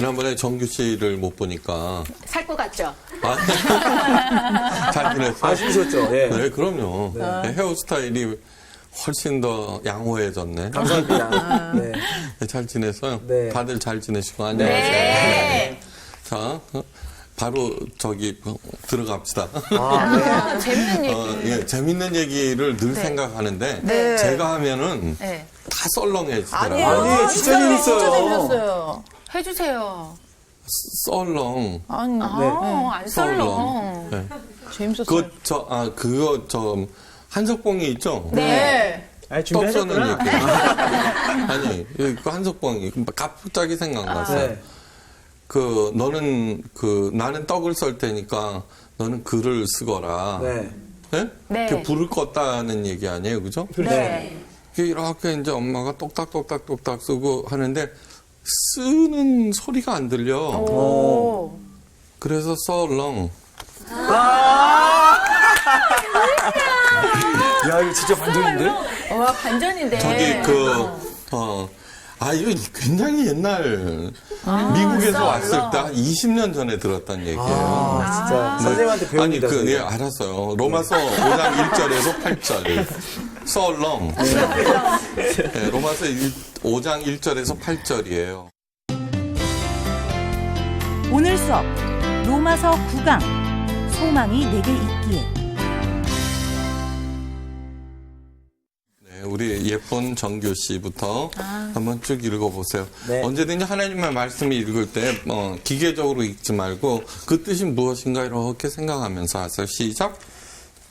지난번에 정규 씨를 못 보니까. 살 것 같죠? 잘 지냈어? 아쉬우셨죠? 예. 네, 그럼요. 네, 헤어스타일이 훨씬 더 양호해졌네. 감사합니다. 네. 네, 잘 지냈어요? 네. 다들 잘 지내시고, 안녕하세요. 네. 자, 바로 들어갑시다. 재밌는 얘기. 예, 재밌는 얘기를 늘 생각하는데, 네. 제가 하면은 네. 다 썰렁해지더라고요. 아니에요. 진짜 재밌어요. 진짜 재밌었어요. 해주세요. 썰렁. 아니, 안 썰렁. 네. 재밌었어요. 한석봉이 있죠? 네. 아니, 떡 써는 준비하셨구나. 얘기. 아니, 그 한석봉이 갑자기 생각났어요. 네. 나는 떡을 썰 테니까 너는 글을 쓰거라. 네. 네? 네. 그 불을 껐다는 얘기 아니에요, 그죠? 네. 이렇게 이제 엄마가 똑딱똑딱똑딱 쓰고 하는데 쓰는 소리가 안 들려. 오. 그래서 썰렁. 야, 이거 진짜 반전인데? 와, 반전인데. 이거 굉장히 옛날 미국에서 왔을 때 한 20년 전에 들었던 얘기예요. 진짜. 선생님한테 배웁니다. 아니, 예, 알았어요. 로마서 5장 1절에서 8절. 썰렁. 네, 로마서 5장 1절에서 8절이에요. 오늘 수업 로마서 9강 소망이 내게 있기에. 네, 우리 예쁜 정교 씨부터 한번 쭉 읽어보세요. 네. 언제든지 하나님의 말씀을 읽을 때 기계적으로 읽지 말고 그 뜻이 무엇인가 이렇게 생각하면서 하세요. 시작.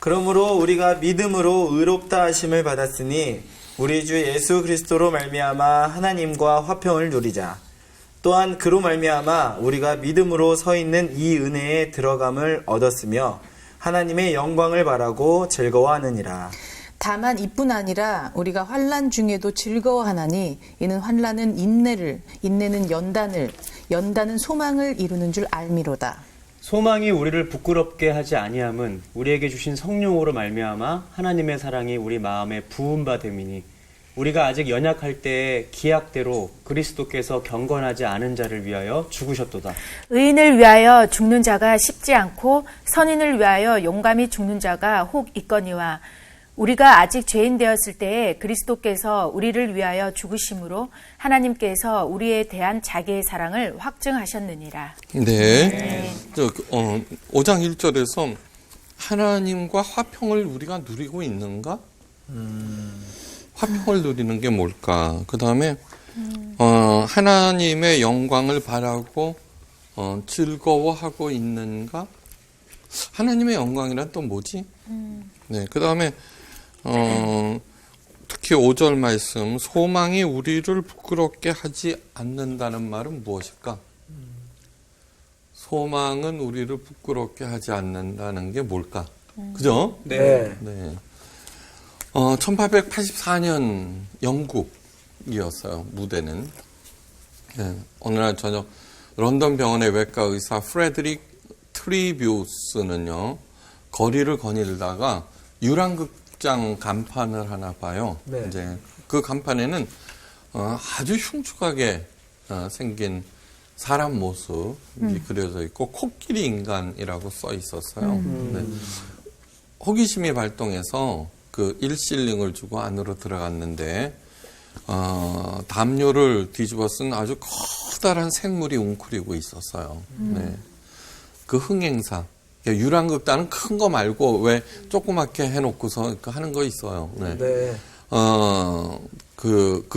그러므로 우리가 믿음으로 의롭다 하심을 받았으니 우리 주 예수 그리스도로 말미암아 하나님과 화평을 누리자. 또한 그로 말미암아 우리가 믿음으로 서 있는 이 은혜에 들어감을 얻었으며 하나님의 영광을 바라고 즐거워하느니라. 다만 이뿐 아니라 우리가 환난 중에도 즐거워하나니 이는 환난은 인내를, 인내는 연단을, 연단은 소망을 이루는 줄 알미로다. 소망이 우리를 부끄럽게 하지 아니함은 우리에게 주신 성령으로 말미암아 하나님의 사랑이 우리 마음에 부은 바 됨이니 우리가 아직 연약할 때의 기약대로 그리스도께서 경건하지 않은 자를 위하여 죽으셨도다. 의인을 위하여 죽는 자가 쉽지 않고 선인을 위하여 용감히 죽는 자가 혹 있거니와 우리가 아직 죄인 되었을 때에 그리스도께서 우리를 위하여 죽으심으로 하나님께서 우리에 대한 자기의 사랑을 확증하셨느니라. 네. 5장 1절에서 하나님과 화평을 우리가 누리고 있는가? 화평을 누리는 게 뭘까? 그 다음에 하나님의 영광을 바라고 즐거워하고 있는가? 하나님의 영광이란 또 뭐지? 네. 그 다음에 특히 5절 말씀, 소망이 우리를 부끄럽게 하지 않는다는 말은 무엇일까? 소망은 우리를 부끄럽게 하지 않는다는 게 뭘까? 그죠? 네. 네. 1884년 영국이었어요, 무대는. 네. 어느 날 저녁 런던 병원의 외과 의사 프레드릭 트리뷰스는요, 거리를 거닐다가 유랑극장 간판을 하나 봐요. 네. 이제 그 간판에는 아주 흉측하게 생긴 사람 모습이 그려져 있고 코끼리 인간이라고 써 있었어요. 네. 호기심이 발동해서 그 1실링을 주고 안으로 들어갔는데 담요를 뒤집어 쓴 아주 커다란 생물이 웅크리고 있었어요. 네. 그 흥행사. 유랑극단은 큰 거 말고 왜 조그맣게 해놓고서 하는 거 있어요. 네. 네. 그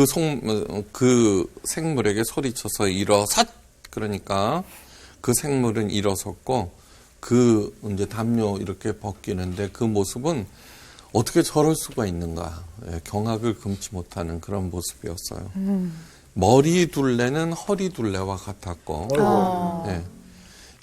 생물에게 소리쳐서 일어섰! 그러니까 그 생물은 일어섰고 이제 담요 이렇게 벗기는데 그 모습은 어떻게 저럴 수가 있는가. 경악을 금치 못하는 그런 모습이었어요. 머리 둘레는 허리 둘레와 같았고, 네.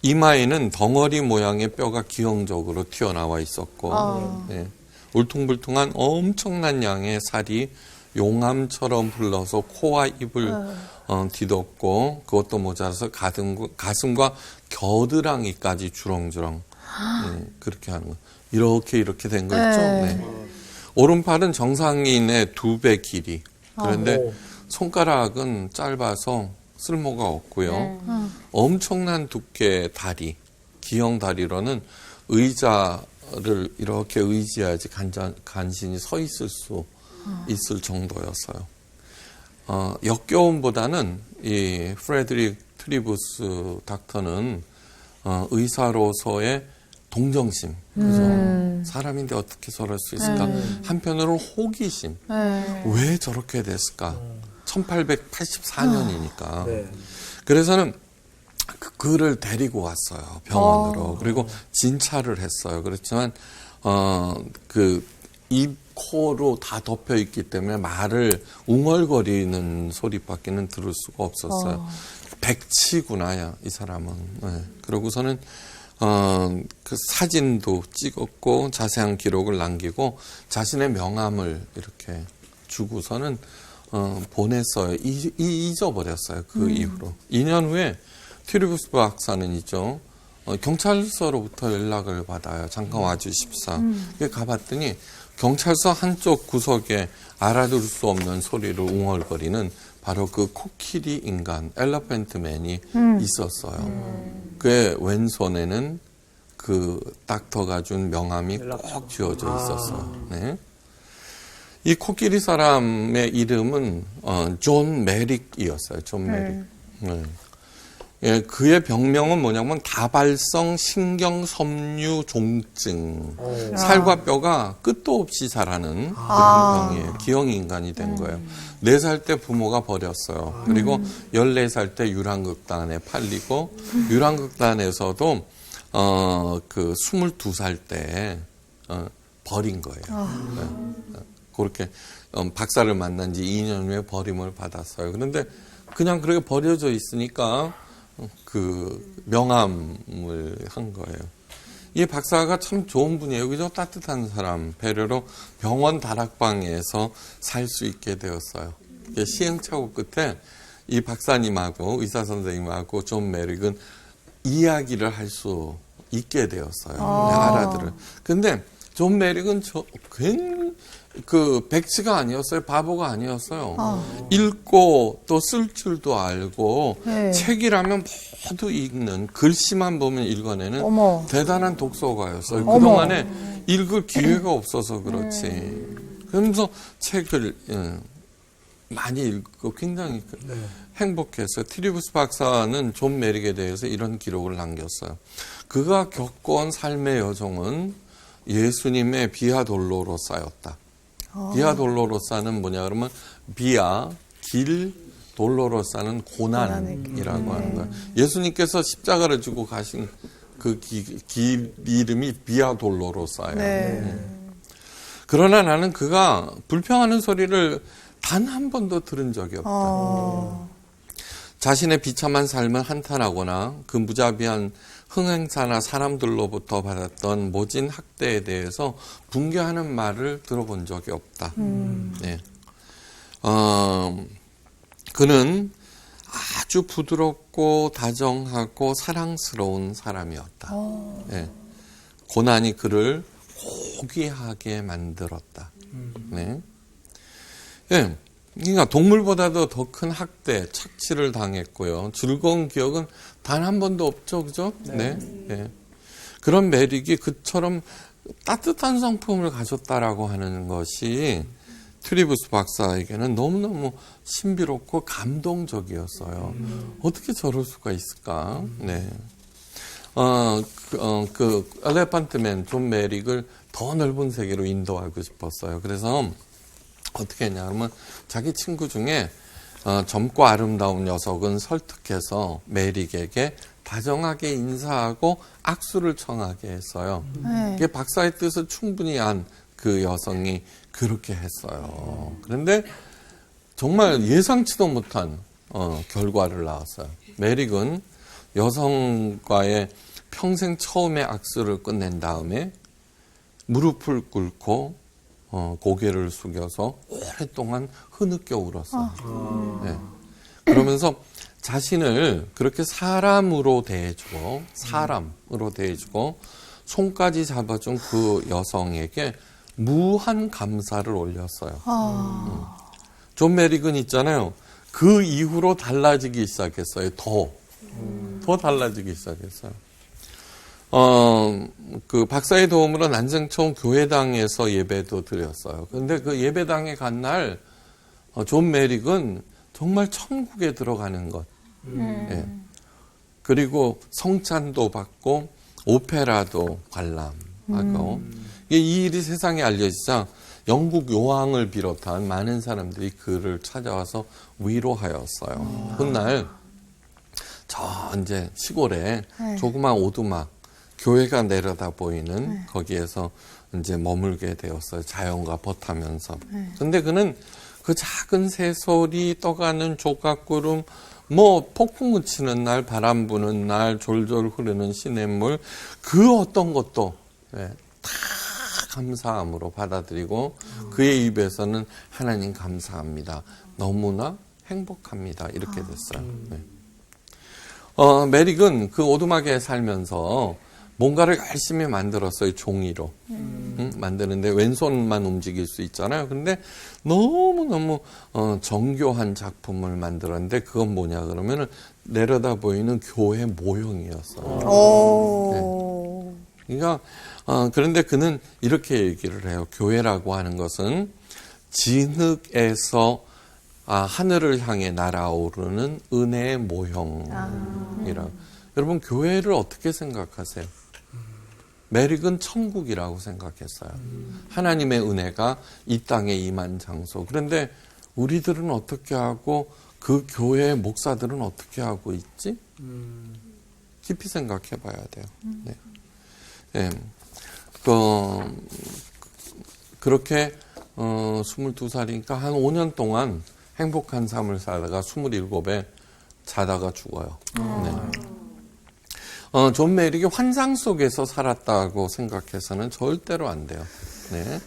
이마에는 덩어리 모양의 뼈가 기형적으로 튀어나와 있었고, 네. 울퉁불퉁한 엄청난 양의 살이 용암처럼 흘러서 코와 입을 뒤덮고, 그것도 모자라서 가슴과 겨드랑이까지 주렁주렁 네, 그렇게 하는 거. 이렇게 된 거 있죠. 네. 오른팔은 정상인의 2배 길이. 그런데 손가락은 짧아서 쓸모가 없고요. 엄청난 두께의 다리, 기형 다리로는 의자를 이렇게 의지해야지 간신히 서 있을 수 있을 정도였어요. 역겨움보다는 이 프레드릭 트리부스 닥터는 의사로서의 동정심, 그죠? 사람인데 어떻게 저럴 수 있을까? 한편으로는 호기심. 왜 저렇게 됐을까? 1884년이니까. 네. 그래서는 그를 데리고 왔어요, 병원으로. 그리고 진찰을 했어요. 그렇지만 입, 코로 다 덮여 있기 때문에 말을 웅얼거리는 소리밖에는 들을 수가 없었어요. 백치구나, 이 사람은. 네. 그러고서는 그 사진도 찍었고 자세한 기록을 남기고 자신의 명함을 이렇게 주고서는 보냈어요. 잊어버렸어요. 그 이후로. 2년 후에 트리부스 박사는 있죠. 경찰서로부터 연락을 받아요. 잠깐 와주십사. 가봤더니 경찰서 한쪽 구석에 알아들을 수 없는 소리를 웅얼거리는 바로 그 코끼리 인간, 엘러펜트맨이 있었어요. 그의 왼손에는 그 닥터가 준 명함이 꼭 쥐어져 있었어요. 네. 이 코끼리 사람의 이름은 존 메릭이었어요. 존 메릭. 네. 예, 그의 병명은 뭐냐면 다발성 신경섬유 종증. 살과 뼈가 끝도 없이 자라는 그런 병이에요. 기형 인간이 된 거예요. 4살 때 부모가 버렸어요. 그리고 14살 때 유랑극단에 팔리고 유랑극단에서도 그 22살 때 버린 거예요. 네. 그렇게 박사를 만난 지 2년 후에 버림을 받았어요. 그런데 그냥 그렇게 버려져 있으니까 그 명함을 한 거예요. 이 박사가 참 좋은 분이에요. 그죠? 따뜻한 사람. 배려로 병원 다락방에서 살 수 있게 되었어요. 시행착오 끝에 이 박사님하고 의사 선생님하고 존 메릭은 이야기를 할 수 있게 되었어요. 알아들을. 근데 존 메릭은 백치가 아니었어요. 바보가 아니었어요. 읽고 또 쓸 줄도 알고 책이라면 모두 읽는, 글씨만 보면 읽어내는 대단한 독서가였어요. 그동안에 읽을 기회가 없어서 그렇지. 그러면서 책을 많이 읽고 굉장히 행복했어요. 트리부스 박사는 존 메릭에 대해서 이런 기록을 남겼어요. 그가 겪어온 삶의 여정은 예수님의 비아 돌로로사였다. 비아 돌로로사는 뭐냐 그러면 비아, 길, 돌로로사는 고난이라고 하는 거예요. 예수님께서 십자가를 지고 가신 그 길 이름이 비아 돌로로사예요. 그러나 나는 그가 불평하는 소리를 단 한 번도 들은 적이 없다. 자신의 비참한 삶을 한탄하거나 그 무자비한 흥행사나 사람들로부터 받았던 모진 학대에 대해서 분개하는 말을 들어본 적이 없다. 네. 그는 아주 부드럽고 다정하고 사랑스러운 사람이었다. 네. 고난이 그를 고귀하게 만들었다. 네. 네. 그러니까 동물보다도 더 큰 학대, 착취를 당했고요. 즐거운 기억은 단 한 번도 없죠, 그죠? 네. 네. 그런 메릭이 그처럼 따뜻한 성품을 가졌다라고 하는 것이 트리부스 박사에게는 너무너무 신비롭고 감동적이었어요. 어떻게 저럴 수가 있을까? 네. 그 엘레펀트맨 존 메릭을 더 넓은 세계로 인도하고 싶었어요. 그래서 어떻게 했냐 그러면 자기 친구 중에 젊고 아름다운 녀석은 설득해서 메릭에게 다정하게 인사하고 악수를 청하게 했어요. 이게 박사의 뜻을 충분히 안 그 여성이 그렇게 했어요. 그런데 정말 예상치도 못한 결과를 낳았어요. 메릭은 여성과의 평생 처음의 악수를 끝낸 다음에 무릎을 꿇고 고개를 숙여서 오랫동안 흐느껴 울었어요. 네. 그러면서 자신을 그렇게 사람으로 대해주고 손까지 잡아준 그 여성에게 무한 감사를 올렸어요. 존 메릭은 있잖아요. 그 이후로 달라지기 시작했어요. 더 달라지기 시작했어요. 그 박사의 도움으로 난쟁청 교회당에서 예배도 드렸어요. 근데 그 예배당에 간 날, 존 메릭은 정말 천국에 들어가는 것. 예. 그리고 성찬도 받고, 오페라도 관람하고, 이 일이 세상에 알려지자 영국 요왕을 비롯한 많은 사람들이 그를 찾아와서 위로하였어요. 훗날, 이제 시골에 조그만 오두막, 교회가 내려다 보이는 거기에서 이제 머물게 되었어요. 자연과 벗하면서. 근데 그는 그 작은 새소리, 떠가는 조각구름, 뭐 폭풍 그치는 날, 바람 부는 날, 졸졸 흐르는 시냇물, 그 어떤 것도 다 감사함으로 받아들이고 그의 입에서는 하나님 감사합니다. 너무나 행복합니다. 이렇게 됐어요. 네. 메릭은 그 오두막에 살면서 뭔가를 열심히 만들었어요. 종이로. 만드는데 왼손만 움직일 수 있잖아요. 근데 너무너무 정교한 작품을 만들었는데 그건 뭐냐 그러면은 내려다 보이는 교회 모형이었어요. 네. 그러니까 그런데 그는 이렇게 얘기를 해요. 교회라고 하는 것은 진흙에서 하늘을 향해 날아오르는 은혜의 모형이라고. 여러분 교회를 어떻게 생각하세요? 메릭은 천국이라고 생각했어요. 하나님의 은혜가 이 땅에 임한 장소. 그런데 우리들은 어떻게 하고 그 교회의 목사들은 어떻게 하고 있지? 깊이 생각해 봐야 돼요. 네. 네. 그렇게 22살이니까 한 5년 동안 행복한 삶을 살다가 27에 자다가 죽어요. 네. 존 메릭이 환상 속에서 살았다고 생각해서는 절대로 안 돼요. 네.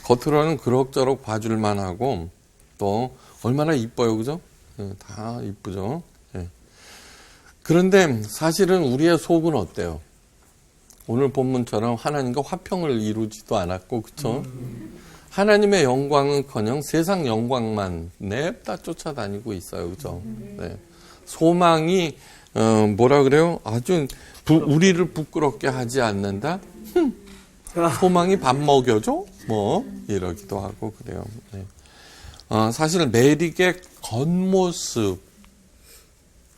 겉으로는 그럭저럭 봐줄만 하고 또 얼마나 이뻐요, 그죠? 네, 다 이쁘죠. 네. 그런데 사실은 우리의 속은 어때요? 오늘 본문처럼 하나님과 화평을 이루지도 않았고, 그쵸? 하나님의 영광은커녕 세상 영광만 냅다 쫓아다니고 있어요, 그죠? 네. 소망이 뭐라 그래요? 아주 우리를 부끄럽게 하지 않는다? 소망이 밥 먹여줘? 뭐 이러기도 하고 그래요. 네. 사실 메릭의 겉모습은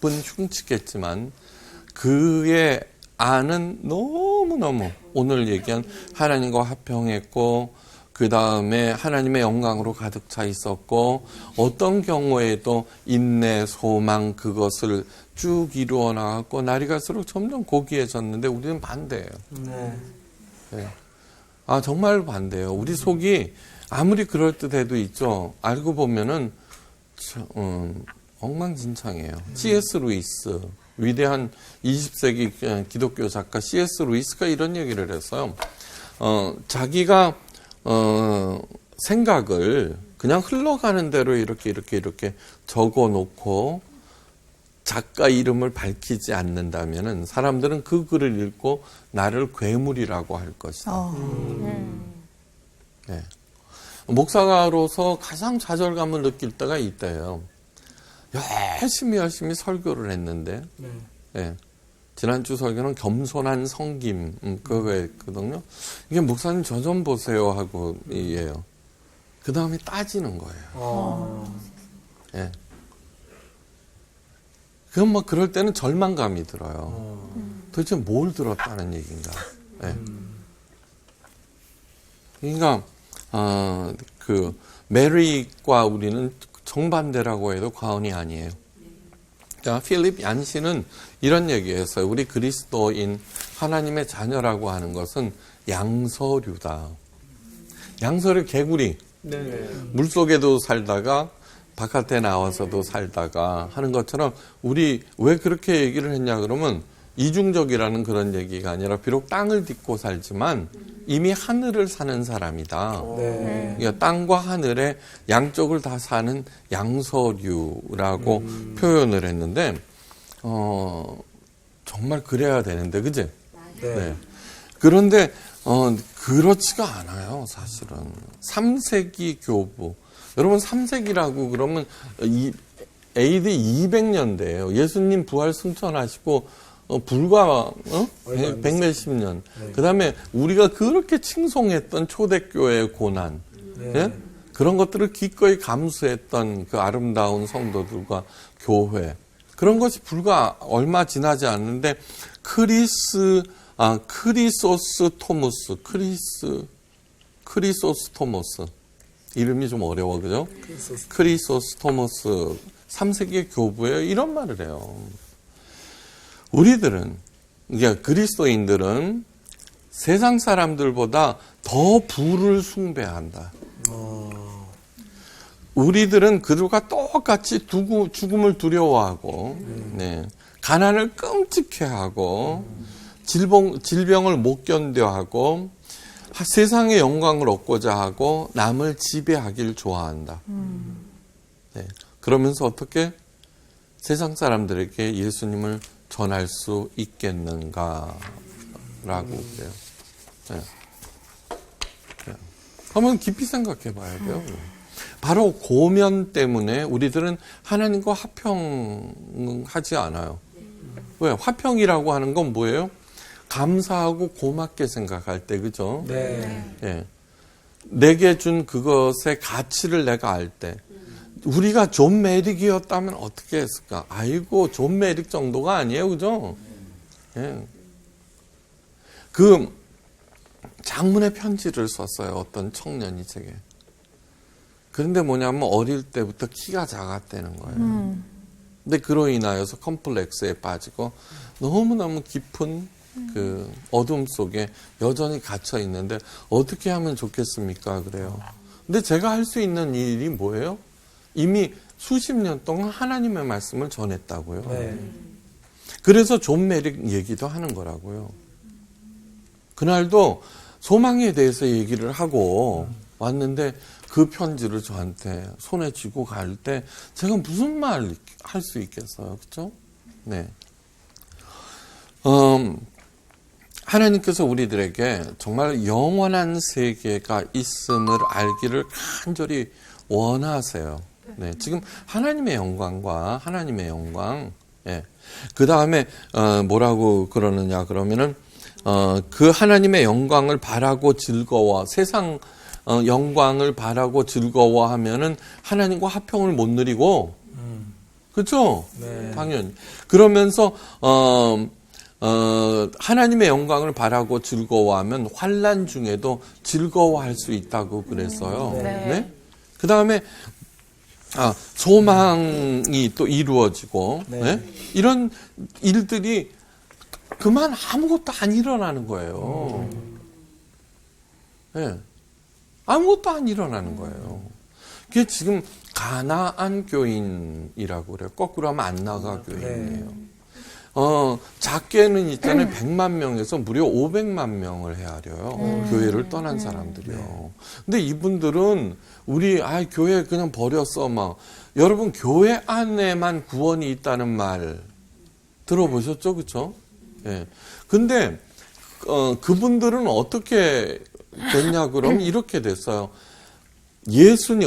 흉측했지만 그의 안은 너무너무 오늘 얘기한 하나님과 화평했고 그 다음에 하나님의 영광으로 가득 차 있었고 어떤 경우에도 인내, 소망 그것을 쭉 이루어 나갔고 날이 갈수록 점점 고귀해졌는데 우리는 반대예요. 네. 정말 반대예요. 우리 속이 아무리 그럴듯해도 있죠. 알고 보면은 엉망진창이에요. C.S. 루이스 위대한 20세기 기독교 작가 C.S. 루이스가 이런 얘기를 했어요. 자기가 생각을 그냥 흘러가는 대로 이렇게 적어 놓고 작가 이름을 밝히지 않는다면은 사람들은 그 글을 읽고 나를 괴물이라고 할 것이다. 네. 목사가로서 가장 좌절감을 느낄 때가 이때예요. 열심히 설교를 했는데 네. 지난주 설교는 겸손한 성김 그거였거든요. 이게 목사님 저 좀 보세요 하고 이에요. 그 다음에 따지는 거예요. 네. 그럼 뭐 그럴 때는 절망감이 들어요. 도대체 뭘 들었다는 얘기인가? 네. 그러니까 그 메릭과 우리는 정반대라고 해도 과언이 아니에요. 자, 필립 얀시는 이런 얘기했어요. 우리 그리스도인 하나님의 자녀라고 하는 것은 양서류다. 양서류 개구리. 물속에도 살다가 바깥에 나와서도 살다가 하는 것처럼 우리 왜 그렇게 얘기를 했냐 그러면 이중적이라는 그런 얘기가 아니라 비록 땅을 딛고 살지만 이미 하늘을 사는 사람이다. 그러니까 땅과 하늘의 양쪽을 다 사는 양서류라고 표현을 했는데 정말 그래야 되는데 그지? 네. 그런데 그렇지가 않아요. 사실은 3세기 교부 여러분 3세기라고 그러면 이 AD 200년대예요. 예수님 부활 승천하시고 불과 100몇십 년. 그다음에 우리가 그렇게 칭송했던 초대교회의 고난, 예? 그런 것들을 기꺼이 감수했던 그 아름다운 성도들과 교회, 그런 것이 불과 얼마 지나지 않는데 크리소스 토머스 이름이 좀 어려워, 그죠? 크리소스 토머스 3세기 교부에 이런 말을 해요. 우리들은, 그러니까 그리스도인들은 세상 사람들보다 더 부를 숭배한다. 우리들은 그들과 똑같이 죽음을 두려워하고, 네, 가난을 끔찍해하고, 질병을 못 견뎌하고, 세상의 영광을 얻고자 하고, 남을 지배하길 좋아한다. 네, 그러면서 어떻게 세상 사람들에게 예수님을 전할 수 있겠는가라고 그래요. 네. 네. 한번 깊이 생각해 봐야 돼요. 바로 고면 때문에 우리들은 하나님과 화평하지 않아요. 왜? 화평이라고 하는 건 뭐예요? 감사하고 고맙게 생각할 때, 그죠? 네. 예. 내게 준 그것의 가치를 내가 알 때, 우리가 존 메릭이었다면 어떻게 했을까? 아이고, 존 메릭 정도가 아니에요, 그죠? 예. 그 장문의 편지를 썼어요, 어떤 청년이 제게. 그런데 뭐냐면 어릴 때부터 키가 작았다는 거예요. 근데 그로 인하여서 컴플렉스에 빠지고 너무너무 깊은 그 어둠 속에 여전히 갇혀 있는데 어떻게 하면 좋겠습니까? 그래요. 근데 제가 할 수 있는 일이 뭐예요? 이미 수십 년 동안 하나님의 말씀을 전했다고요. 네. 그래서 존 메릭 얘기도 하는 거라고요. 그날도 소망에 대해서 얘기를 하고 왔는데 그 편지를 저한테 손에 쥐고 갈 때 제가 무슨 말 할 수 있겠어요. 그렇죠? 네. 하나님께서 우리들에게 정말 영원한 세계가 있음을 알기를 간절히 원하세요. 네. 지금 하나님의 영광과 하나님의 영광, 예. 그 다음에, 뭐라고 그러느냐, 그러면은, 그 하나님의 영광을 바라고 즐거워, 세상, 영광을 바라고 즐거워하면은 하나님과 화평을 못 누리고, 그렇죠? 네. 당연히. 그러면서 하나님의 영광을 바라고 즐거워하면 환난 중에도 즐거워할 수 있다고 그랬어요. 네. 네? 그 다음에 소망이 또 이루어지고, 네. 네? 이런 일들이 그만 아무것도 안 일어나는 거예요. 네. 아무것도 안 일어나는 거예요. 그게 지금 가나안 교인이라고 그래요. 거꾸로 하면 안 나가 교인이에요. 작게는 있잖아요. 100만 명에서 무려 500만 명을 헤아려요. 교회를 떠난 사람들이요. 근데 이분들은 우리 교회 그냥 버렸어 막. 여러분 교회 안에만 구원이 있다는 말 들어보셨죠, 그렇죠? 예. 근데 그분들은 어떻게 됐냐 그러면 이렇게 됐어요.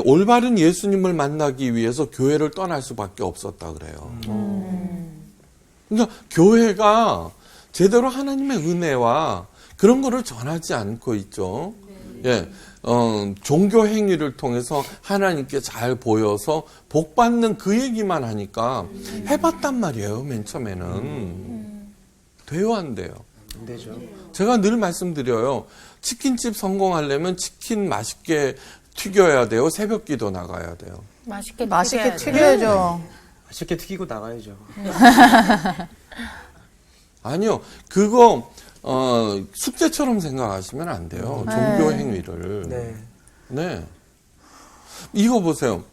올바른 예수님을 만나기 위해서 교회를 떠날 수밖에 없었다 그래요. 그러니까 교회가 제대로 하나님의 은혜와 그런 거를 전하지 않고 있죠. 예, 종교 행위를 통해서 하나님께 잘 보여서 복 받는 그 얘기만 하니까 해봤단 말이에요. 맨 처음에는 돼요, 안 돼요? 안 되죠. 제가 늘 말씀드려요. 치킨집 성공하려면 치킨 맛있게 튀겨야 돼요. 새벽기도 나가야 돼요. 맛있게 맛있게 튀겨야 튀겨야죠. 맛있게 튀기고 나가야죠. 아니요. 그거 숙제처럼 생각하시면 안 돼요. 종교 행위를. 네. 네. 이거 보세요.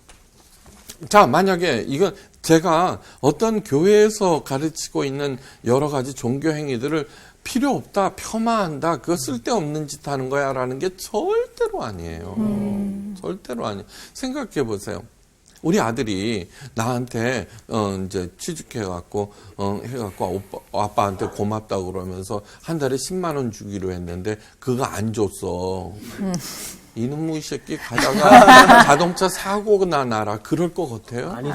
자, 만약에 이건 제가 어떤 교회에서 가르치고 있는 여러 가지 종교 행위들을 필요 없다, 폄하한다, 그거 쓸데없는 짓 하는 거야 라는 게 절대로 아니에요. 절대로 아니에요. 생각해 보세요. 우리 아들이 나한테 이제 취직해갖고 해갖고 아빠한테 고맙다고 그러면서 한 달에 10만 원 주기로 했는데 그거 안 줬어. 이놈의 이 새끼 가다가 자동차 사고가 나라 그럴 것 같아요. 아니죠.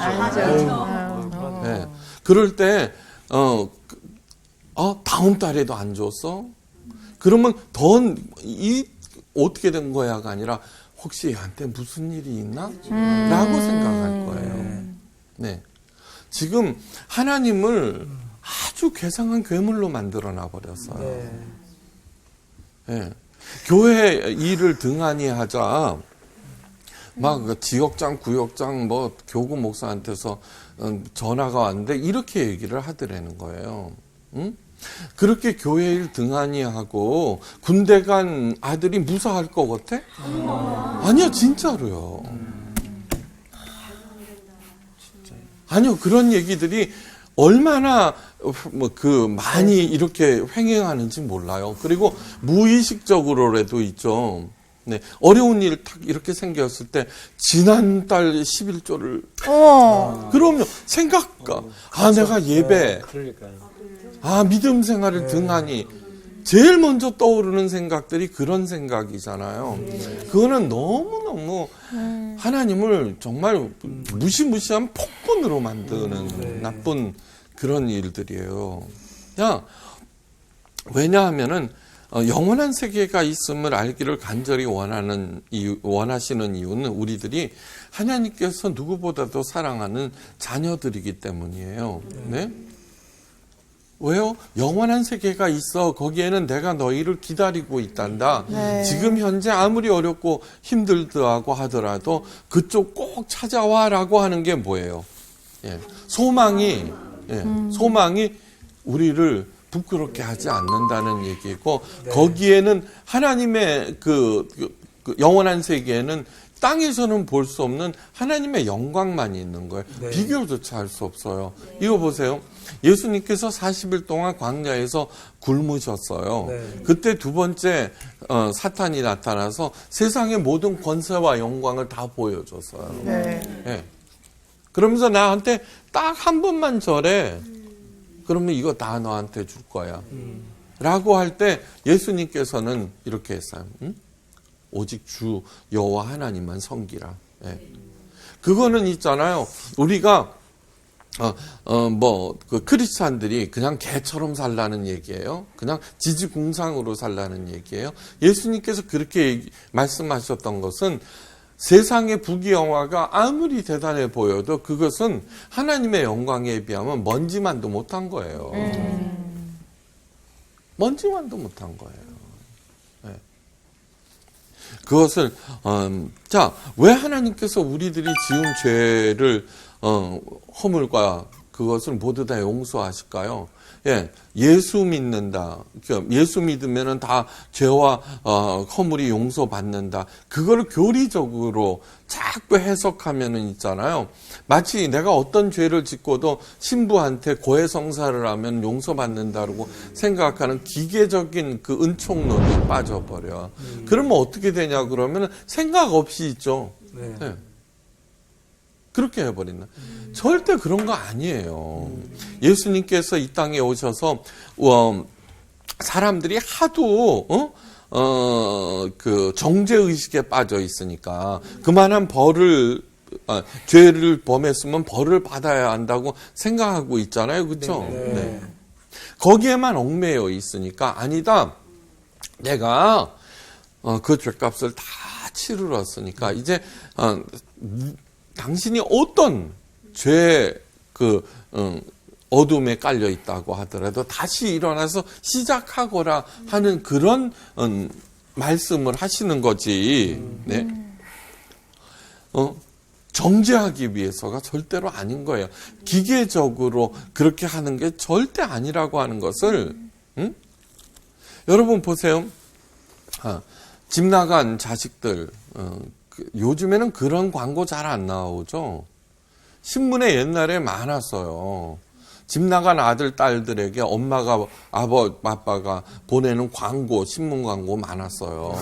네. 그럴 때 다음 달에도 안 줬어? 그러면 어떻게 된 거야가 아니라 혹시 얘한테 무슨 일이 있나? 라고 생각할 거예요. 네. 지금 하나님을 아주 괴상한 괴물로 만들어놔 버렸어요. 네. 교회 일을 등한히 하자. 막 지역장, 구역장, 뭐 교구 목사한테서 전화가 왔는데 이렇게 얘기를 하더라는 거예요. 응? 그렇게 교회 일 등한히 하고 군대 간 아들이 무사할 것 같아? 아니요, 진짜로요. 아니요, 그런 얘기들이 얼마나 많이 이렇게 횡행하는지 몰라요. 그리고 무의식적으로라도 있죠. 네, 어려운 일 딱 이렇게 생겼을 때 지난달 11조를 그러면 생각가 내가 예배 그러니까요. 믿음 생활을 등하니 제일 먼저 떠오르는 생각들이 그런 생각이잖아요. 그거는 너무너무 하나님을 정말 무시무시한 폭군으로 만드는 나쁜 그런 일들이에요. 왜냐하면은 영원한 세계가 있음을 알기를 간절히 원하시는 이유는 우리들이 하나님께서 누구보다도 사랑하는 자녀들이기 때문이에요. 네? 왜요? 영원한 세계가 있어. 거기에는 내가 너희를 기다리고 있단다. 네. 지금 현재 아무리 어렵고 힘들다고 하더라도 그쪽 꼭 찾아와라고 하는 게 뭐예요? 소망이 우리를 부끄럽게 하지 않는다는 얘기고, 거기에는 하나님의 그 영원한 세계에는 땅에서는 볼 수 없는 하나님의 영광만이 있는 거예요. 비교조차 할 수 없어요. 이거 보세요. 예수님께서 40일 동안 광야에서 굶으셨어요. 그때 두 번째 사탄이 나타나서 세상의 모든 권세와 영광을 다 보여줬어요. 네. 그러면서 나한테 딱 한 번만 절해. 그러면 이거 다 너한테 줄 거야. 라고 할 때 예수님께서는 이렇게 했어요. 오직 주 여호와 하나님만 섬기라. 그거는 있잖아요. 우리가 크리스찬들이 그냥 개처럼 살라는 얘기예요. 그냥 지지공상으로 살라는 얘기예요. 예수님께서 그렇게 말씀하셨던 것은 세상의 부귀영화가 아무리 대단해 보여도 그것은 하나님의 영광에 비하면 먼지만도 못한 거예요. 먼지만도 못한 거예요. 그것을 왜 하나님께서 우리들이 지은 죄를 허물과 그것을 모두 다 용서하실까요? 예수 믿는다. 예수 믿으면은 다 죄와 허물이 용서받는다. 그거를 교리적으로 자꾸 해석하면은 있잖아요. 마치 내가 어떤 죄를 짓고도 신부한테 고해성사를 하면 용서받는다고 생각하는 기계적인 그 은총론에 빠져버려. 그러면 어떻게 되냐 그러면 생각 없이 있죠. 네. 그렇게 해버린다. 절대 그런 거 아니에요. 예수님께서 이 땅에 오셔서 사람들이 하도 그 정죄의식에 빠져 있으니까 그만한 죄를 범했으면 벌을 받아야 한다고 생각하고 있잖아요. 그렇죠? 네. 거기에만 얽매여 있으니까 아니다. 내가 그 죄값을 다 치르렀으니까 이제 당신이 어떤 어둠에 깔려 있다고 하더라도 다시 일어나서 시작하거라 하는 그런 말씀을 하시는 거지. 네. 정죄하기 위해서가 절대로 아닌 거예요. 기계적으로 그렇게 하는 게 절대 아니라고 하는 것을 여러분 보세요. 집 나간 자식들 요즘에는 그런 광고 잘 안 나오죠. 신문에 옛날에 많았어요. 집 나간 아들, 딸들에게 엄마가, 아빠가 보내는 광고, 신문 광고 많았어요.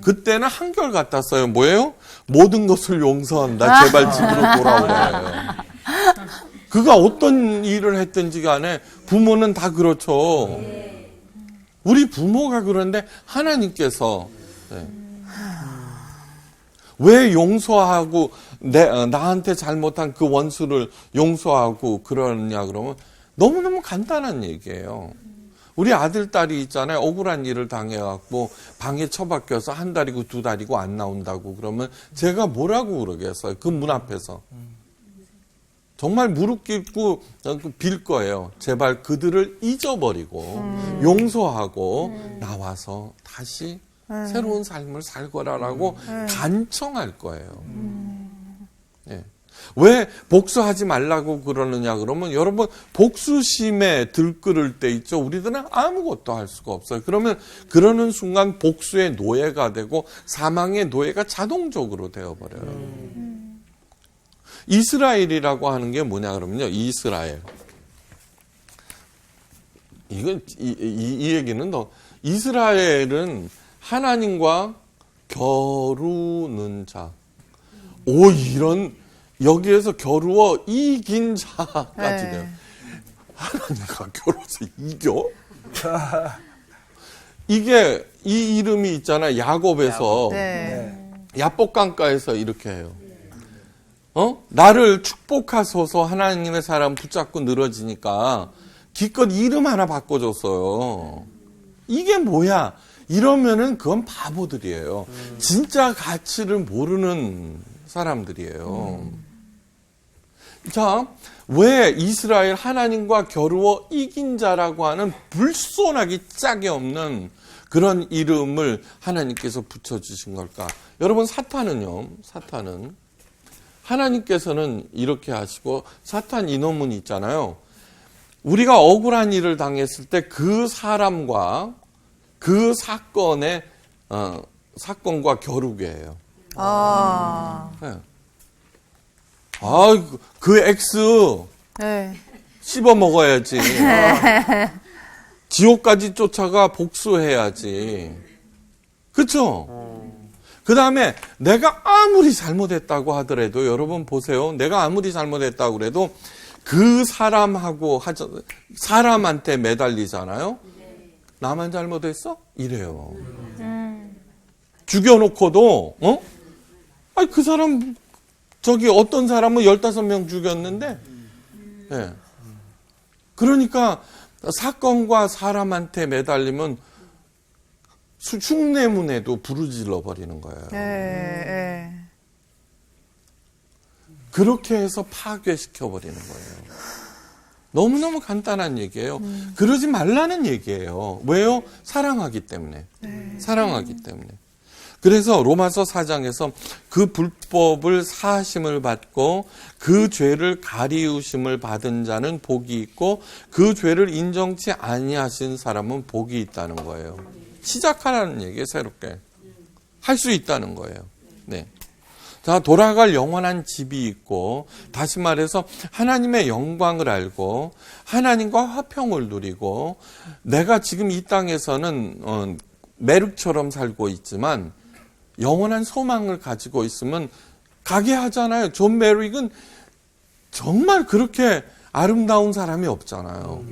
그때는 한결 같았어요. 뭐예요? 모든 것을 용서한다. 제발 집으로 돌아오래요. 그가 어떤 일을 했든지 간에 부모는 다 그렇죠. 우리 부모가 그런데 하나님께서 왜 용서하고 나한테 잘못한 그 원수를 용서하고 그러느냐 그러면 너무너무 간단한 얘기예요. 우리 아들, 딸이 있잖아요. 억울한 일을 당해갖고 방에 처박혀서 한 달이고 두 달이고 안 나온다고 그러면 제가 뭐라고 그러겠어요. 그 문 앞에서. 정말 무릎 꿇고 빌 거예요. 제발 그들을 잊어버리고 용서하고 나와서 다시 새로운 삶을 살거라라고 간청할 거예요. 예. 왜 복수하지 말라고 그러느냐 그러면 여러분 복수심에 들끓을 때 있죠. 우리들은 아무것도 할 수가 없어요. 그러면 그러는 순간 복수의 노예가 되고 사망의 노예가 자동적으로 되어버려요. 이스라엘이라고 하는 게 뭐냐 그러면요. 이스라엘. 이건 이 얘기는 더 이스라엘은 하나님과 겨루는 자. 오 이런 여기에서 겨루어 이긴 자까지 돼요. 하나님과 겨루어서 이겨? 이게 이 이름이 있잖아요. 야곱에서 야복강가에서 이렇게 해요. 나를 축복하소서 하나님의 사람 붙잡고 늘어지니까 기껏 이름 하나 바꿔줬어요. 이게 뭐야? 이러면은 그건 바보들이에요. 진짜 가치를 모르는 사람들이에요. 자, 왜 이스라엘 하나님과 겨루어 이긴 자라고 하는 불손하기 짝이 없는 그런 이름을 하나님께서 붙여주신 걸까? 여러분, 사탄은 하나님께서는 이렇게 하시고 사탄 이놈은 있잖아요. 우리가 억울한 일을 당했을 때 그 사람과 그 사건과 겨루게 해요. 네. 그 X 씹어 먹어야지. 지옥까지 쫓아가 복수해야지. 그렇죠? 그 다음에 내가 아무리 잘못했다고 하더라도 여러분 보세요. 내가 아무리 잘못했다고 그래도 그 사람한테 매달리잖아요. 나만 잘못했어? 이래요. 죽여놓고도 그 사람 저기 어떤 사람은 15명 죽였는데 네. 그러니까 사건과 사람한테 매달리면 흉내문에도 부르질러 버리는 거예요. 그렇게 해서 파괴시켜 버리는 거예요. 너무너무 간단한 얘기예요. 그러지 말라는 얘기예요. 왜요? 사랑하기 때문에. 사랑하기 때문에. 그래서 로마서 4장에서 그 불법을 사하심을 받고 그 죄를 가리우심을 받은 자는 복이 있고 그 죄를 인정치 아니하신 사람은 복이 있다는 거예요. 시작하라는 얘기예요. 새롭게. 할 수 있다는 거예요. 네. 자, 돌아갈 영원한 집이 있고 다시 말해서 하나님의 영광을 알고 하나님과 화평을 누리고 내가 지금 이 땅에서는 메륵처럼 살고 있지만 영원한 소망을 가지고 있으면 가게 하잖아요. 존 메릭은 정말 그렇게 아름다운 사람이 없잖아요.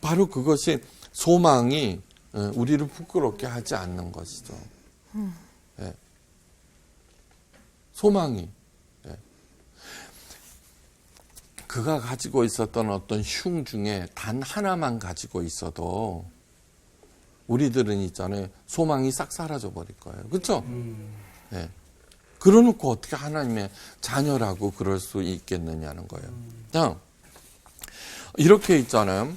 바로 그것이 소망이 우리를 부끄럽게 하지 않는 것이죠. 네. 소망이. 네. 그가 가지고 있었던 어떤 흉 중에 단 하나만 가지고 있어도 우리들은 있잖아요. 소망이 싹 사라져 버릴 거예요. 그렇죠? 네. 그러놓고 어떻게 하나님의 자녀라고 그럴 수 있겠느냐는 거예요. 이렇게 있잖아요.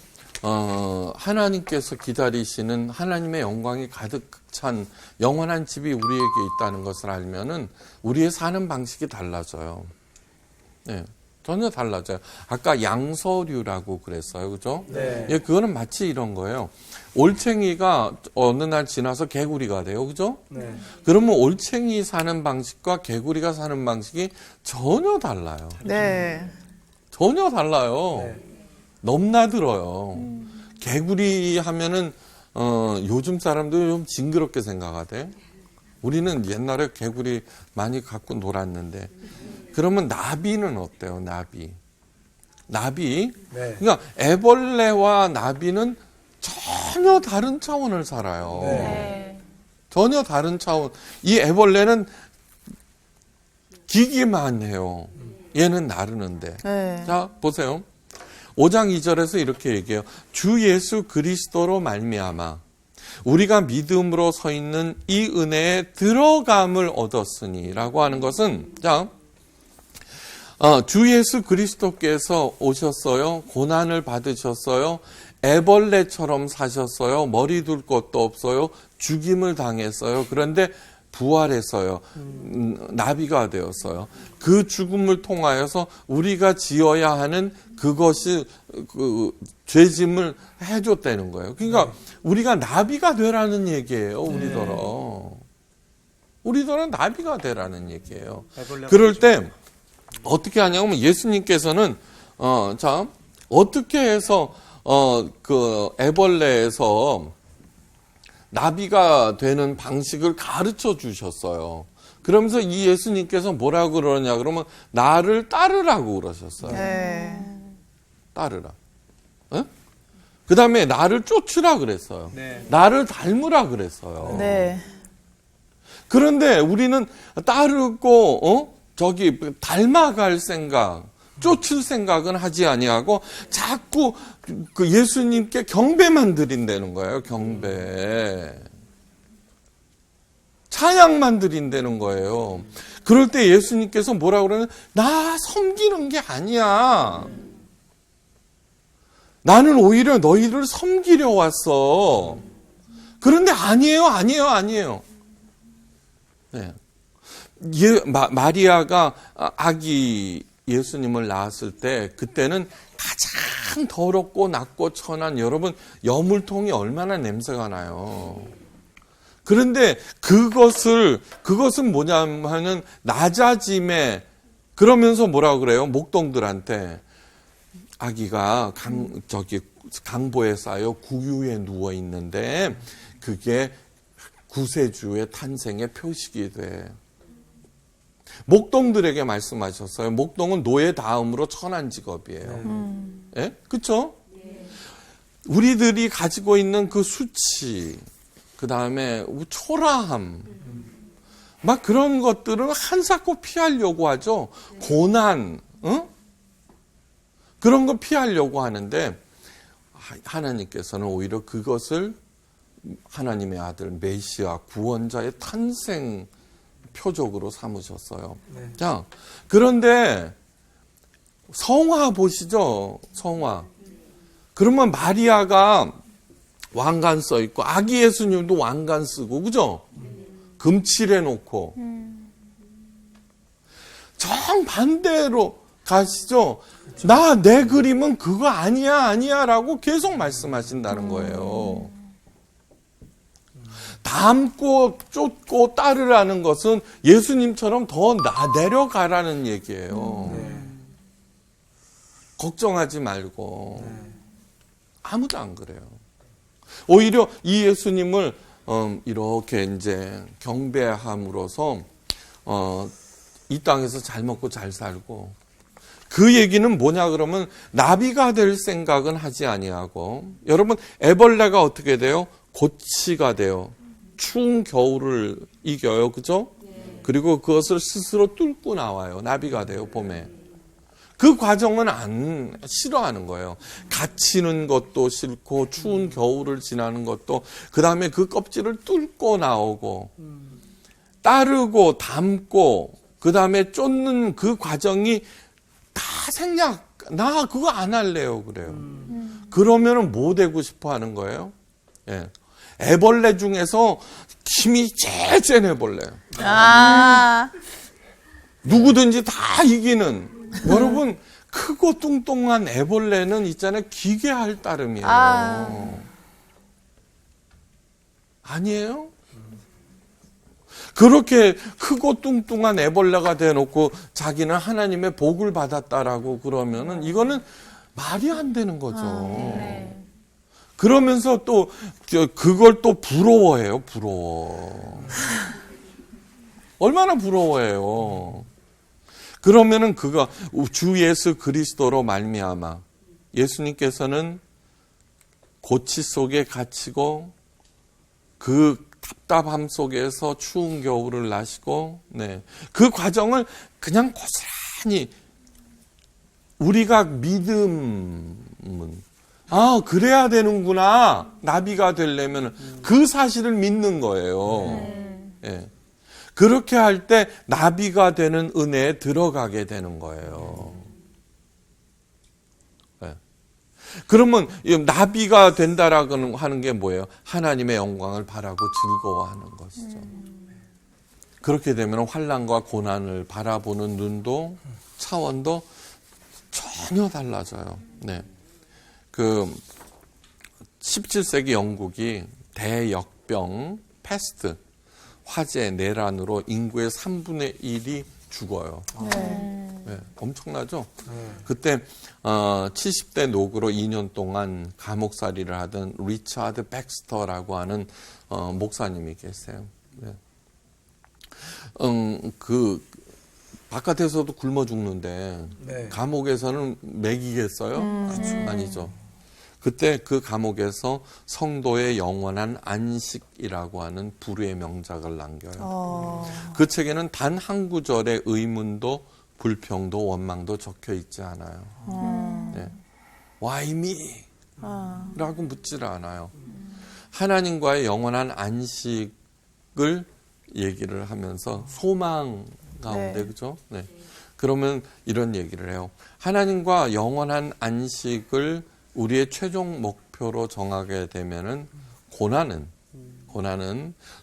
하나님께서 기다리시는 하나님의 영광이 가득 찬 영원한 집이 우리에게 있다는 것을 알면은 우리의 사는 방식이 달라져요. 네. 전혀 달라져요. 아까 양서류라고 그랬어요. 그죠? 네. 예, 그거는 마치 이런 거예요. 올챙이가 어느 날 지나서 개구리가 돼요. 그죠? 네. 그러면 올챙이 사는 방식과 개구리가 사는 방식이 전혀 달라요. 네. 전혀 달라요. 네. 넘나들어요. 개구리 하면은 요즘 사람들 좀 징그럽게 생각하대. 우리는 옛날에 개구리 많이 갖고 놀았는데. 그러면 나비는 어때요? 나비. 네. 그러니까 애벌레와 나비는 전혀 다른 차원을 살아요. 네. 전혀 다른 차원. 이 애벌레는 기기만 해요. 얘는 나르는데. 네. 자, 보세요. 5장 2절에서 이렇게 얘기해요. 주 예수 그리스도로 말미암아 우리가 믿음으로 서 있는 이 은혜에 들어감을 얻었으니라고 하는 것은, 자, 주 예수 그리스도께서 오셨어요. 고난을 받으셨어요. 애벌레처럼 사셨어요. 머리 둘 것도 없어요. 죽임을 당했어요. 그런데 부활했어요. 나비가 되었어요. 그 죽음을 통하여서 우리가 지어야 하는 그것이 그 죄짐을 해줬다는 거예요. 그러니까 우리가 나비가 되라는 얘기예요. 우리더러 나비가 되라는 얘기예요. 그럴 때 어떻게 하냐면 예수님께서는 자, 어떻게 해서 그 애벌레에서 나비가 되는 방식을 가르쳐 주셨어요. 그러면서 이 예수님께서 뭐라고 그러냐 그러면 나를 따르라고 그러셨어요. 네. 따르라. 그 다음에 나를 쫓으라 그랬어요. 네. 나를 닮으라 그랬어요. 네. 그런데 우리는 따르고 저기 닮아갈 생각, 쫓을 생각은 하지 아니하고 자꾸 그 예수님께 경배만 드린다는 거예요. 경배. 찬양만 드린다는 거예요. 그럴 때 예수님께서 뭐라고 그러냐면 나 섬기는 게 아니야. 나는 오히려 너희를 섬기려 왔어. 그런데 아니에요. 네. 마리아가 아기 예수님을 낳았을 때 그때는 가장 더럽고 낮고 천한, 여러분 여물통이 얼마나 냄새가 나요. 그런데 그것은 뭐냐면은 낮아짐에, 그러면서 뭐라고 그래요? 목동들한테 아기가 강보에 쌓여 구유에 누워 있는데 그게 구세주의 탄생의 표식이 돼. 목동들에게 말씀하셨어요. 목동은 노예 다음으로 천한 직업이에요. 예? 그렇죠? 우리들이 가지고 있는 그 수치, 그 다음에 초라함, 막 그런 것들은 한사코 피하려고 하죠. 고난, 그런 거 피하려고 하는데 하나님께서는 오히려 그것을 하나님의 아들 메시아 구원자의 탄생 표적으로 삼으셨어요. 네. 자, 그런데 성화 보시죠. 성화. 그러면 마리아가 왕관 써 있고 아기 예수님도 왕관 쓰고, 그죠? 금칠해 놓고. 정반대로 가시죠. 내 그림은 그거 아니야라고 계속 말씀하신다는 거예요. 닮고 쫓고 따르라는 것은 예수님처럼 더 내려가라는 얘기예요. 걱정하지 말고. 아무도 안 그래요. 오히려 이 예수님을 이렇게 이제 경배함으로써 이 땅에서 잘 먹고 잘 살고, 그 얘기는 뭐냐 그러면 나비가 될 생각은 하지 아니하고, 여러분 애벌레가 어떻게 돼요? 고치가 돼요. 추운 겨울을 이겨요. 그죠? 그리고 그것을 스스로 뚫고 나와요. 나비가 돼요. 봄에. 그 과정은 안 싫어하는 거예요. 갇히는 것도 싫고 추운 겨울을 지나는 것도, 그 다음에 그 껍질을 뚫고 나오고 따르고 담고 그 다음에 쫓는 그 과정이 다 생략. 나 그거 안 할래요. 그래요. 그러면은 뭐 되고 싶어 하는 거예요? 예. 애벌레 중에서 힘이 제일 센 애벌레. 누구든지 다 이기는. 여러분, 크고 뚱뚱한 애벌레는 있잖아요. 기괴할 따름이에요. 아니에요? 그렇게 크고 뚱뚱한 애벌레가 돼놓고 자기는 하나님의 복을 받았다라고 그러면은 이거는 말이 안 되는 거죠. 그러면서 또 그걸 또 부러워해요. 부러워. 얼마나 부러워해요. 그러면은 그가 주 예수 그리스도로 말미암아, 예수님께서는 고치 속에 갇히고 그 답답함 속에서 추운 겨울을 나시고, 네. 그 과정을 그냥 고스란히 우리가 믿음은, 그래야 되는구나. 나비가 되려면 그 사실을 믿는 거예요. 예. 그렇게 할 때 나비가 되는 은혜에 들어가게 되는 거예요. 예. 그러면 이 나비가 된다라고 하는 게 뭐예요? 하나님의 영광을 바라고 즐거워하는 것이죠. 그렇게 되면 환난과 고난을 바라보는 눈도 차원도 전혀 달라져요. 네. 그 17세기 영국이 대역병, 패스트, 화재, 내란으로 인구의 3분의 1이 죽어요. 네, 엄청나죠? 그때 70대 노구로 2년 동안 감옥살이를 하던 리차드 백스터라고 하는 목사님이 계세요. 네. 그 바깥에서도 굶어 죽는데 네. 감옥에서는 먹이겠어요? 아니죠. 그때 그 감옥에서 성도의 영원한 안식이라고 하는 불후의 명작을 남겨요. 그 책에는 단 한 구절의 의문도 불평도 원망도 적혀 있지 않아요. 네. Why me? 라고 묻지를 않아요. 하나님과의 영원한 안식을 얘기를 하면서 소망 가운데, 그죠? 네. 그러면 이런 얘기를 해요. 하나님과 영원한 안식을 우리의 최종 목표로 정하게 되면은 고난은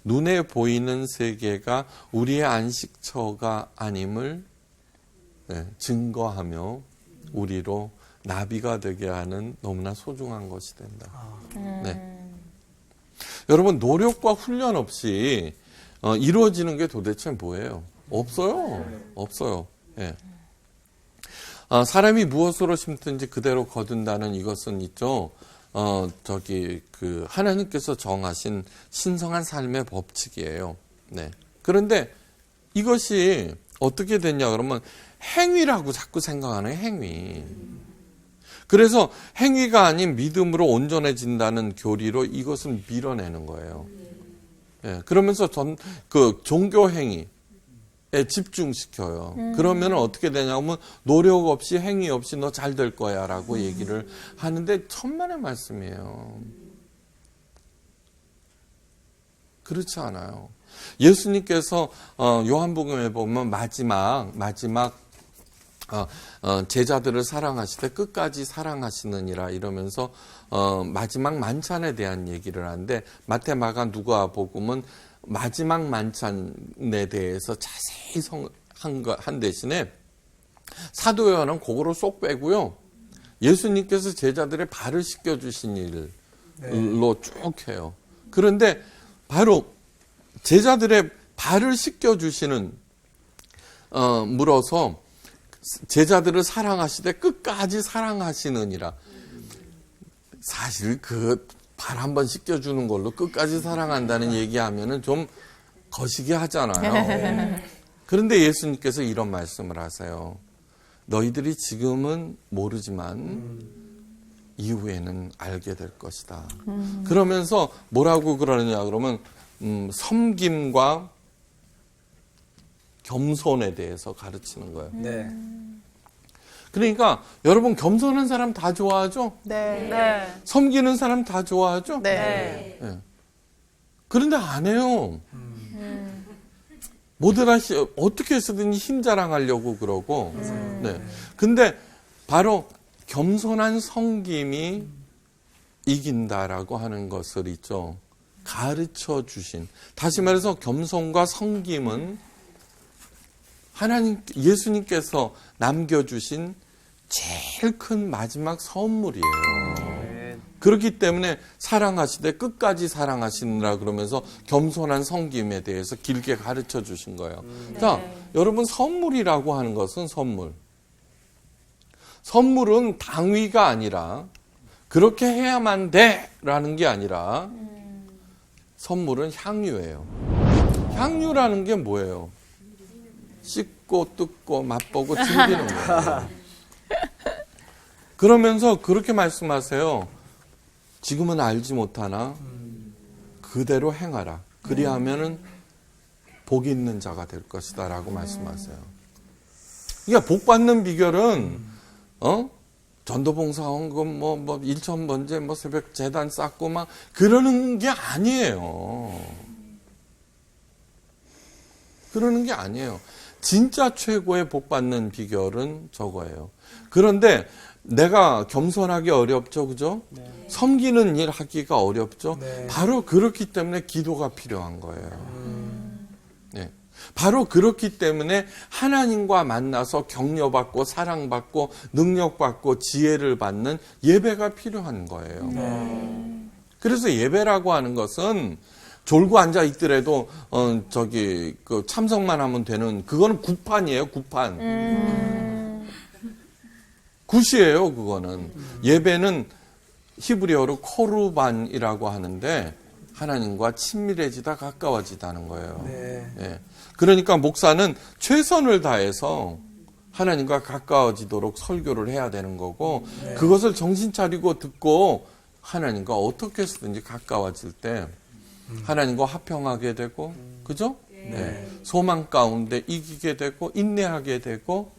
눈에 보이는 세계가 우리의 안식처가 아님을 증거하며 우리로 나비가 되게 하는 너무나 소중한 것이 된다. 네. 여러분, 노력과 훈련 없이 이루어지는 게 도대체 뭐예요? 없어요. 예. 사람이 무엇으로 심든지 그대로 거둔다는 이것은 있죠. 하나님께서 정하신 신성한 삶의 법칙이에요. 네. 그런데 이것이 어떻게 됐냐 그러면 행위라고 자꾸 생각하는 행위. 그래서 행위가 아닌 믿음으로 온전해진다는 교리로 이것을 밀어내는 거예요. 예. 그러면서 종교 행위 집중시켜요. 그러면 어떻게 되냐면 노력 없이 행위 없이 너 잘 될 거야 라고 얘기를 하는데 천만의 말씀이에요. 그렇지 않아요. 예수님께서 요한복음에 보면 마지막 제자들을 사랑하시되 끝까지 사랑하시느니라 이러면서 마지막 만찬에 대한 얘기를 하는데 마태, 마가, 누가 복음은 마지막 만찬에 대해서 자세히 한 대신에 사도 요한은 그거로 쏙 빼고요. 예수님께서 제자들의 발을 씻겨주신 일로 쭉 해요. 그런데 바로 제자들의 발을 씻겨주시는 물어서 제자들을 사랑하시되 끝까지 사랑하시느니라. 사실 발 한번 씻겨주는 걸로 끝까지 사랑한다는 얘기하면은 좀 거시기 하잖아요. 그런데 예수님께서 이런 말씀을 하세요. 너희들이 지금은 모르지만 이후에는 알게 될 것이다. 그러면서 뭐라고 그러느냐 그러면 섬김과 겸손에 대해서 가르치는 거예요. 네. 그러니까 여러분 겸손한 사람 다 좋아하죠? 네. 섬기는 사람 다 좋아하죠? 네. 네. 그런데 안 해요. 뭐든 어떻게 해서든지 힘 자랑하려고 그러고. 네. 근데 바로 겸손한 섬김이 이긴다라고 하는 것을 있죠. 가르쳐 주신. 다시 말해서 겸손과 섬김은 예수님께서 남겨주신 제일 큰 마지막 선물이에요. 그렇기 때문에 사랑하시되 끝까지 사랑하시느라 그러면서 겸손한 섬김에 대해서 길게 가르쳐 주신 거예요. 자, 여러분 선물이라고 하는 것은 선물은 당위가 아니라 그렇게 해야만 돼라는 게 아니라 선물은 향유예요. 향유라는 게 뭐예요? 씹고 뜯고 맛보고 즐기는 거예요. 그러면서 그렇게 말씀하세요. 지금은 알지 못하나 그대로 행하라. 그리하면은 복 있는 자가 될 것이다라고 말씀하세요. 그러니까 복 받는 비결은 전도봉사 헌금 뭐 일천 번제 뭐 새벽 재단 쌓고 막 그러는 게 아니에요. 그러는 게 아니에요. 진짜 최고의 복 받는 비결은 저거예요. 그런데 내가 겸손하기 어렵죠, 그죠? 네. 섬기는 일 하기가 어렵죠. 네. 바로 그렇기 때문에 기도가 필요한 거예요. 네. 바로 그렇기 때문에 하나님과 만나서 격려받고 사랑받고 능력받고 지혜를 받는 예배가 필요한 거예요. 그래서 예배라고 하는 것은 졸고 앉아 있더라도 그 참석만 하면 되는 그거는 구판이에요, 구판. 굿이에요, 그거는. 예배는 히브리어로 코르반이라고 하는데 하나님과 친밀해지다 가까워지다는 거예요. 네. 예. 그러니까 목사는 최선을 다해서 하나님과 가까워지도록 설교를 해야 되는 거고 그것을 정신 차리고 듣고 하나님과 어떻게 해서든지 가까워질 때 하나님과 화평하게 되고 그죠? 네. 소망 가운데 이기게 되고 인내하게 되고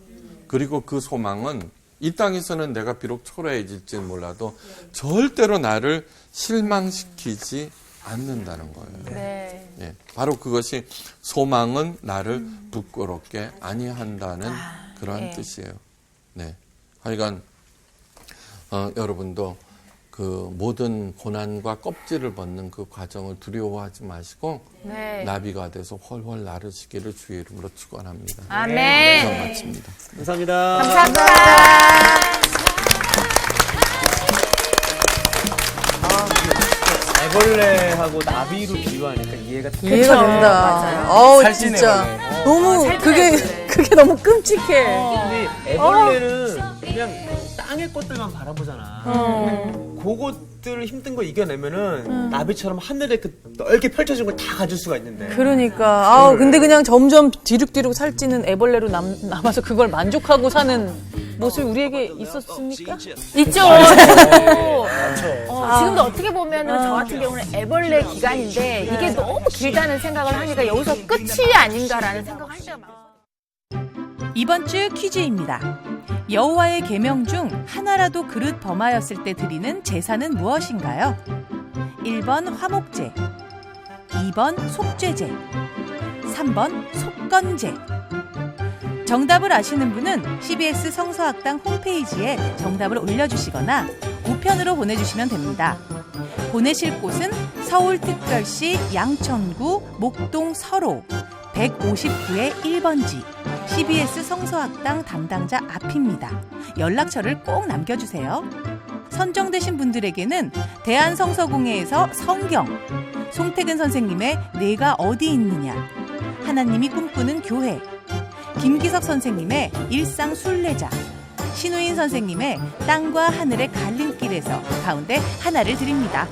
그리고 그 소망은 이 땅에서는 내가 비록 초라해질지는 몰라도 절대로 나를 실망시키지 않는다는 거예요. 네. 예, 바로 그것이 소망은 나를 부끄럽게 아니한다는 그런 뜻이에요. 네, 하여간 여러분도 그 모든 고난과 껍질을 벗는 그 과정을 두려워하지 마시고 네. 나비가 돼서 훨훨 나르시기를 주의 이름으로 축원합니다. 아멘. 이상 마칩니다. 감사합니다. 감사합니다. 애벌레하고 나비로 비유하니까 이해가 딱 이해가 된다. 맞아요. 어우, 살찐 진짜. 애벌레. 너무, 그게 너무 끔찍해. 근데 애벌레는 그냥 땅의 것들만 바라보잖아. 그것들 힘든 거 이겨내면은 나비처럼 하늘에 그 넓게 펼쳐진 걸 다 가질 수가 있는데. 그러니까. 아우, 근데 그냥 점점 뒤룩뒤룩 살찌는 애벌레로 남아서 그걸 만족하고 사는 모습이 우리에게 있었습니까? 있죠. 지금도 어떻게 보면은 저 같은 경우는 애벌레 기간인데 이게 너무 길다는 생각을 하니까 여기서 끝이 아닌가라는 생각을 할 때가 많아요. 이번 주 퀴즈입니다. 여호와의 계명 중 하나라도 그릇 범하였을 때 드리는 제사는 무엇인가요? 1번 화목제, 2번 속죄제, 3번 속건제. 정답을 아시는 분은 CBS 성서학당 홈페이지에 정답을 올려주시거나 우편으로 보내주시면 됩니다. 보내실 곳은 서울특별시 양천구 목동 서로 159의 1번지 CBS 성서학당 담당자 앞입니다. 연락처를 꼭 남겨주세요. 선정되신 분들에게는 대한성서공회에서 성경, 송태근 선생님의 내가 어디 있느냐, 하나님이 꿈꾸는 교회, 김기석 선생님의 일상 순례자, 신우인 선생님의 땅과 하늘의 갈림길에서 가운데 하나를 드립니다.